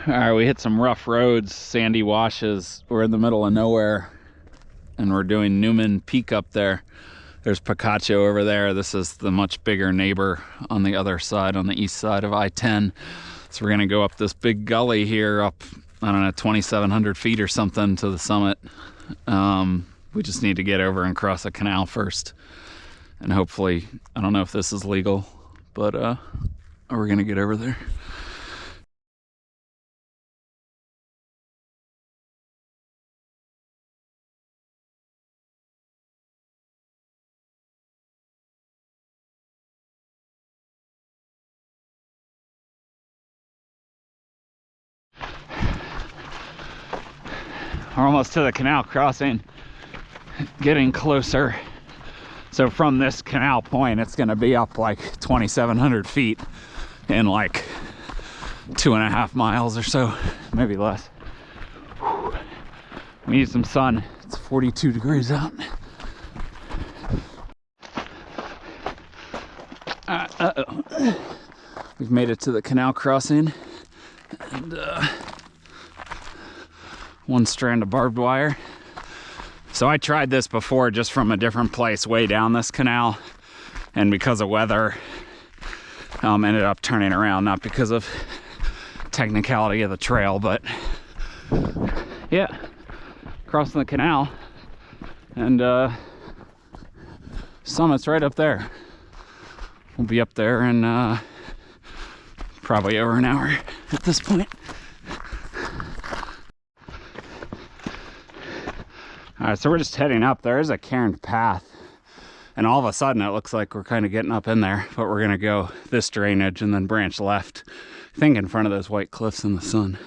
All right, we hit some rough roads, sandy washes. We're in the middle of nowhere, and we're doing Newman Peak up there. There's Picacho over there. This is the much bigger neighbor on the other side, on the east side of I-10. So we're gonna go up this big gully here, up, I don't know, 2,700 feet or something to the summit. We just need to get over and cross a canal first. And hopefully, I don't know if this is legal, but we're gonna get over there. We're almost to the canal crossing, getting closer. So from this canal point, it's gonna be up like 2,700 feet in like 2.5 miles or so, maybe less. Whew. We need some sun. It's 42 degrees out. We've made it to the canal crossing, and one strand of barbed wire. So I tried this before just from a different place way down this canal, and because of weather ended up turning around, not because of technicality of the trail, but yeah, crossing the canal, and summit's right up there. We'll be up there in probably over an hour at this point. All right, so we're just heading up. There is a cairned path, and all of a sudden it looks like we're kind of getting up in there, but we're gonna go this drainage and then branch left, I think in front of those white cliffs in the sun.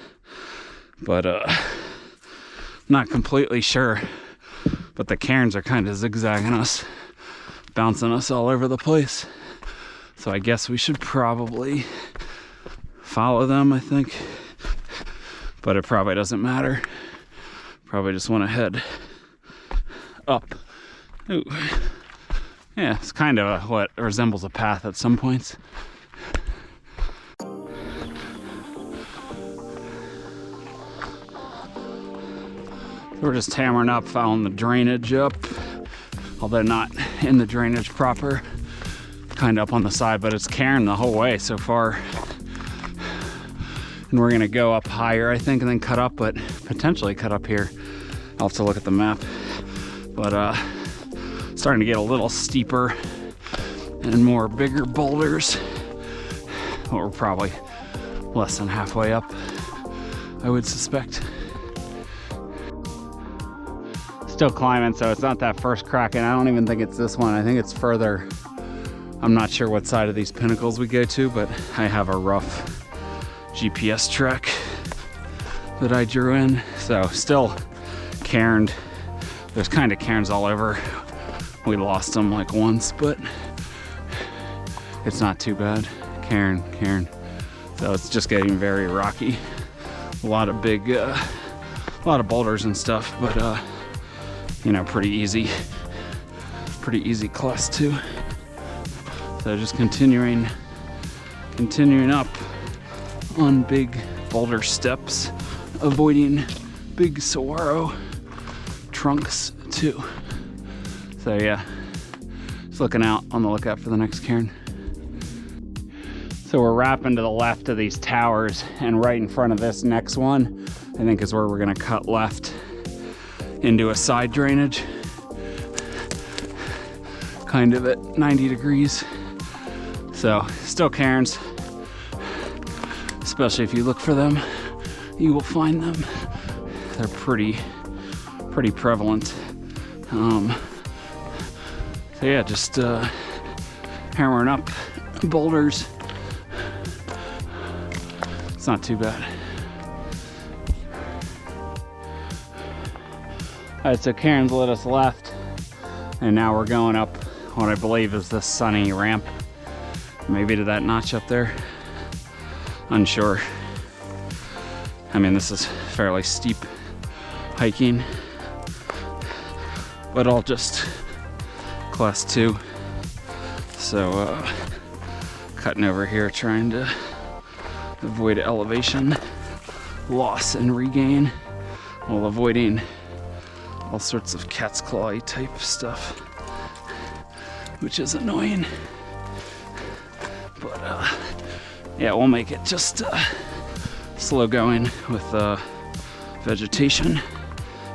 But not completely sure, but the cairns are kind of zigzagging us, bouncing us all over the place. So I guess we should probably follow them, I think, but it probably doesn't matter. Probably just want to head up. Ooh. Yeah, it's kind of what resembles a path at some points. We're just hammering up, following the drainage up, although not in the drainage proper, kind of up on the side, but it's cairn the whole way so far. And we're gonna go up higher, I think, and then cut up, but potentially cut up here. I'll have to look at the map. But starting to get a little steeper and more bigger boulders. But we're probably less than halfway up, I would suspect. Still climbing, so it's not that first crack, and I don't even think it's this one. I think it's further. I'm not sure what side of these pinnacles we go to, but I have a rough GPS track that I drew in. So still cairned. There's kind of cairns all over. We lost them like once, but it's not too bad. Cairn. So it's just getting very rocky. A lot of big, a lot of boulders and stuff, but you know, pretty easy class too. So just continuing up on big boulder steps, avoiding big saguaro trunks too. So yeah, just looking out on the lookout for the next cairn. So we're wrapping to the left of these towers, and right in front of this next one, I think is where we're gonna cut left into a side drainage, kind of at 90 degrees. So still cairns, especially if you look for them, you will find them. They're pretty prevalent. So yeah, just hammering up boulders. It's not too bad. All right, so cairns let us left, and now we're going up what I believe is the sunny ramp, maybe to that notch up there. Unsure. I mean, this is fairly steep hiking, but all just class 2. So cutting over here, trying to avoid elevation loss and regain while avoiding all sorts of cat's claw type stuff, which is annoying. But yeah, we'll make it just slow going with vegetation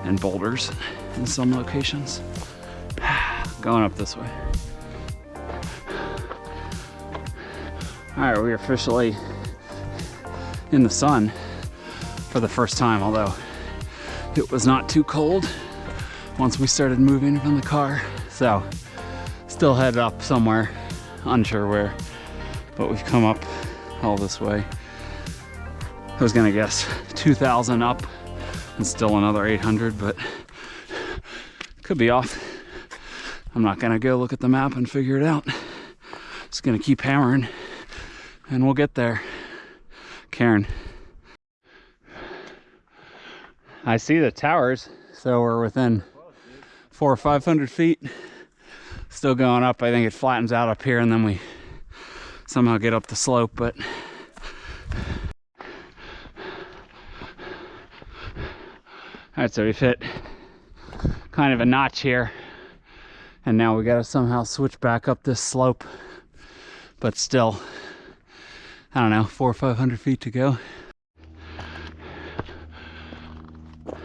and boulders in some locations. Going up this way. All right, we're officially in the sun for the first time, although it was not too cold once we started moving from the car. So still headed up somewhere, unsure where, but we've come up all this way. I was gonna guess 2,000 up and still another 800, but could be off. I'm not gonna go look at the map and figure it out. Just gonna keep hammering and we'll get there. Karen. I see the towers, so we're within 400 or 500 feet. Still going up. I think it flattens out up here and then we somehow get up the slope, but all right, so we've hit kind of a notch here, and now we got to somehow switch back up this slope, but still, I don't know, 400 or 500 feet to go. All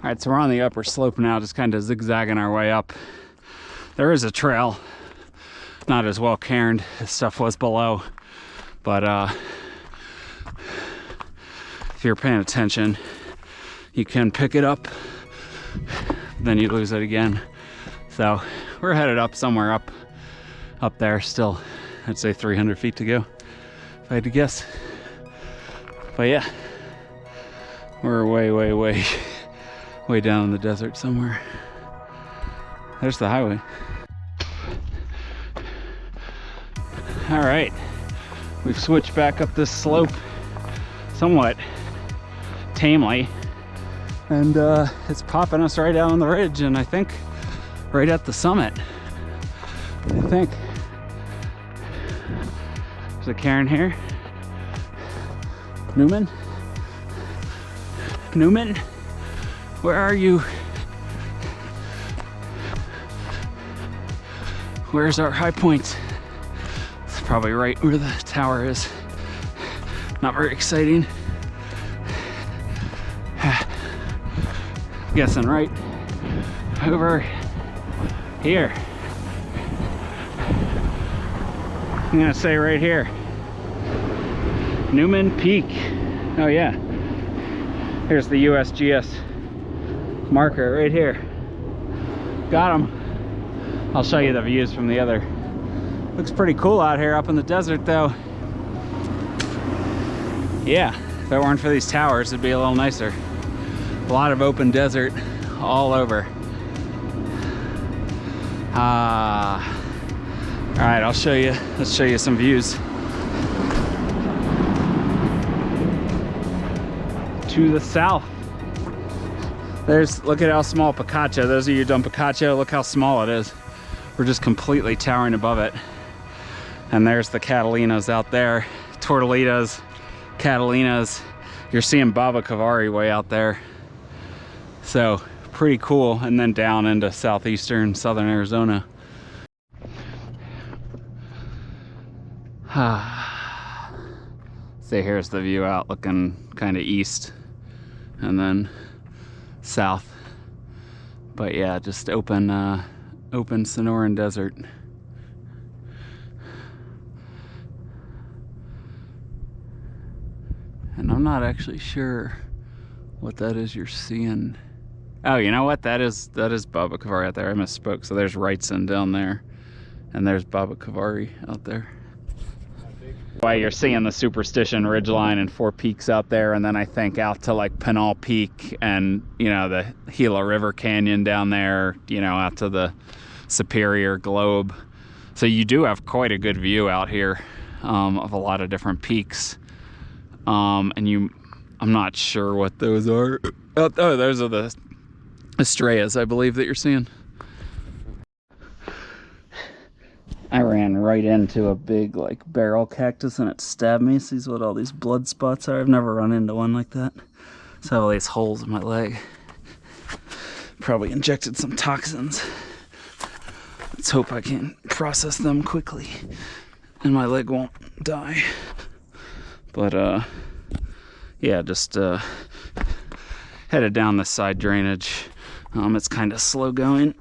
right, so we're on the upper slope now, just kind of zigzagging our way up. There is a trail, not as well cairned as stuff was below, but if you're paying attention, you can pick it up, then you lose it again. So we're headed up somewhere up there still. I'd say 300 feet to go, if I had to guess. But yeah, we're way down in the desert somewhere. There's the highway. All right, we've switched back up this slope somewhat tamely, and it's popping us right out on the ridge, and I think right at the summit. I think there's a cairn here. Newman, where are you? Where's our high point? It's probably right where the tower is. Not very exciting. Guessing right over here. I'm gonna say right here. Newman Peak. Oh yeah. Here's the USGS marker right here. Got him. I'll show you the views from the other. Looks pretty cool out here up in the desert though. Yeah, if it weren't for these towers, it'd be a little nicer. A lot of open desert all over. All right, I'll show you. Let's show you some views. To the south, look at how small Picacho. Those of you who done Picacho, look how small it is. We're just completely towering above it. And there's the Catalinas out there. Tortolitas, Catalinas. You're seeing Baba Cavari way out there. So pretty cool. And then down into southeastern southern Arizona. So here's the view out looking kind of east and then south. But yeah, just open Sonoran desert. And I'm not actually sure what that is you're seeing. Oh, you know what? That is Baba Cavari out there. I misspoke. So there's Wrightson down there, and there's Baba Cavari out there. Why you're seeing the Superstition Ridgeline and Four Peaks out there, and then I think out to like Pinal Peak and, you know, the Gila River Canyon down there, you know, out to the Superior Globe. So you do have quite a good view out here of a lot of different peaks. And I'm not sure what those are. Oh, those are the Estrellas, I believe, that you're seeing. I ran right into a big like barrel cactus and it stabbed me. See what all these blood spots are? I've never run into one like that. So I have all these holes in my leg. Probably injected some toxins. Let's hope I can process them quickly and my leg won't die. But yeah, just headed down this side drainage. It's kind of slow going.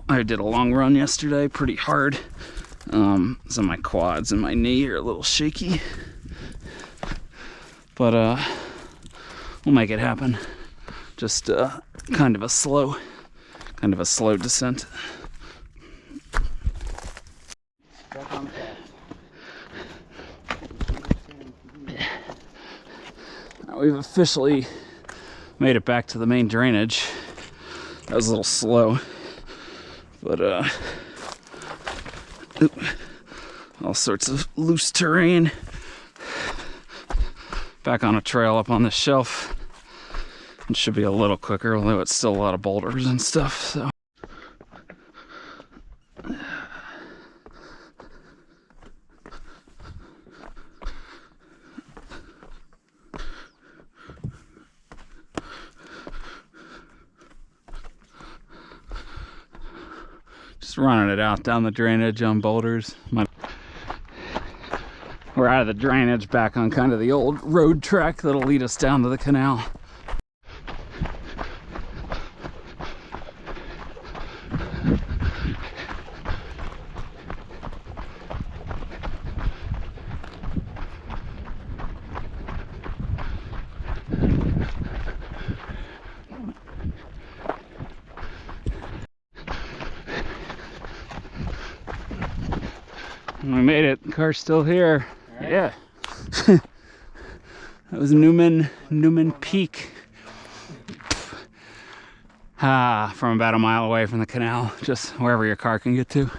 I did a long run yesterday, pretty hard. So my quads and my knee are a little shaky. But we'll make it happen. Just kind of a slow descent. We've officially made it back to the main drainage. That was a little slow, but all sorts of loose terrain. Back on a trail up on this shelf. It should be a little quicker, although it's still a lot of boulders and stuff, so. Just running it out down the drainage on boulders. We're out of the drainage, back on kind of the old road track that'll lead us down to the canal. We made it. The car's still here. Right. Yeah. That was Newman Peak. From about a mile away from the canal, just wherever your car can get to.